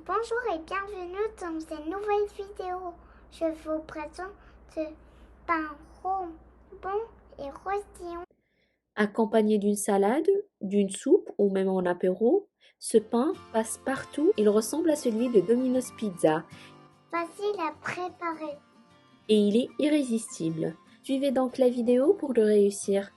Bonjour et bienvenue dans cette nouvelle vidéo. Je vous présente ce pain rond, bon et croustillant. Accompagné d'une salade, d'une soupe ou même en apéro, ce pain passe partout. Il ressemble à celui de Domino's Pizza Facile à préparer. et il est irrésistible. Suivez donc la vidéo pour le réussir.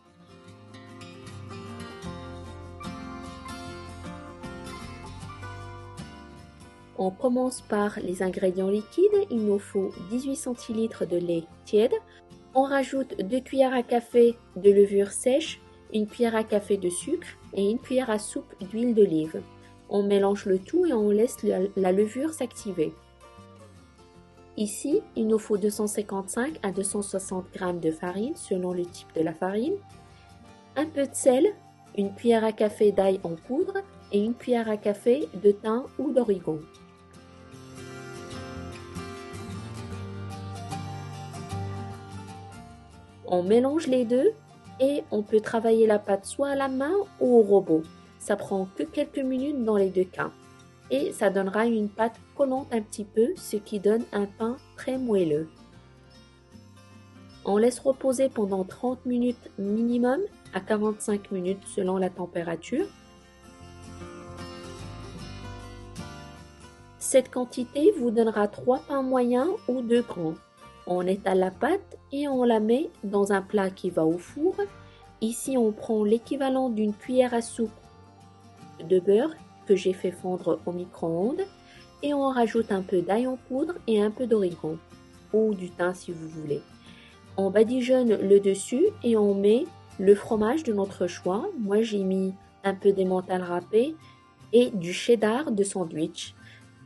On commence par les ingrédients liquides. Il nous faut 18 centilitres de lait tiède. On rajoute 2 cuillères à café de levure sèche, 1 cuillère à café de sucre et 1 cuillère à soupe d'huile d'olive. On mélange le tout et on laisse la levure s'activer. Ici, il nous faut 255 à 260 g de farine selon le type de la farine, un peu de sel, 1 cuillère à café d'ail en poudre et 1 cuillère à café de thym ou d'origan. On mélange les deux et on peut travailler la pâte soit à la main ou au robot. Ça prend que quelques minutes dans les deux cas. Et ça donnera une pâte collante un petit peu, ce qui donne un pain très moelleux. On laisse reposer pendant 30 minutes minimum à 45 minutes selon la température. Cette quantité vous donnera 3 pains moyens ou 2 grands. On étale la pâte et on la met dans un plat qui va au four. Ici, on prend l'équivalent d'une cuillère à soupe de beurre que j'ai fait fondre au micro-ondes et on rajoute un peu d'ail en poudre et un peu d'origan ou du thym si vous voulez. On badigeonne le dessus et on met le fromage de notre choix. Moi, j'ai mis un peu d'emmental râpé et du cheddar de sandwich,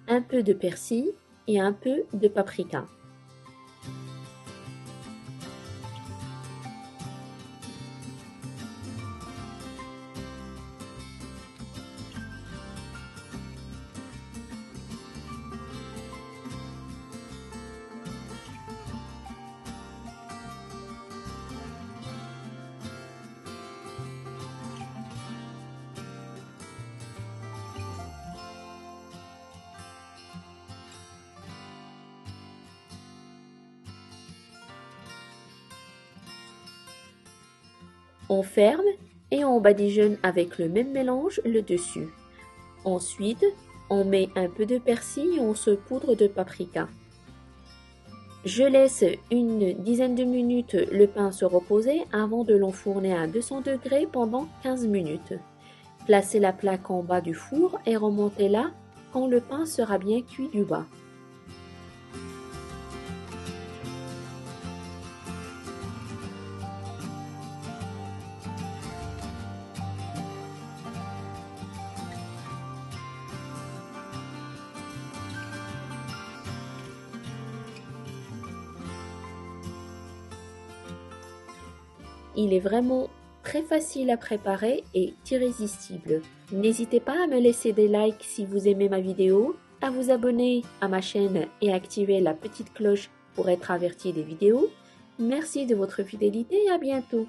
un peu de persil et un peu de paprika. On ferme et on badigeonne avec le même mélange le dessus. Ensuite, on met un peu de persil et on saupoudre de paprika. Je laisse une dizaine de minutes le pain se reposer avant de l'enfourner à 200 degrés pendant 15 minutes. Placez la plaque en bas du four et remontez-la quand le pain sera bien cuit du bas. Il est vraiment très facile à préparer et irrésistible. N'hésitez pas à me laisser des likes si vous aimez ma vidéo, à vous abonner à ma chaîne et activer la petite cloche pour être averti des vidéos. Merci de votre fidélité et à bientôt.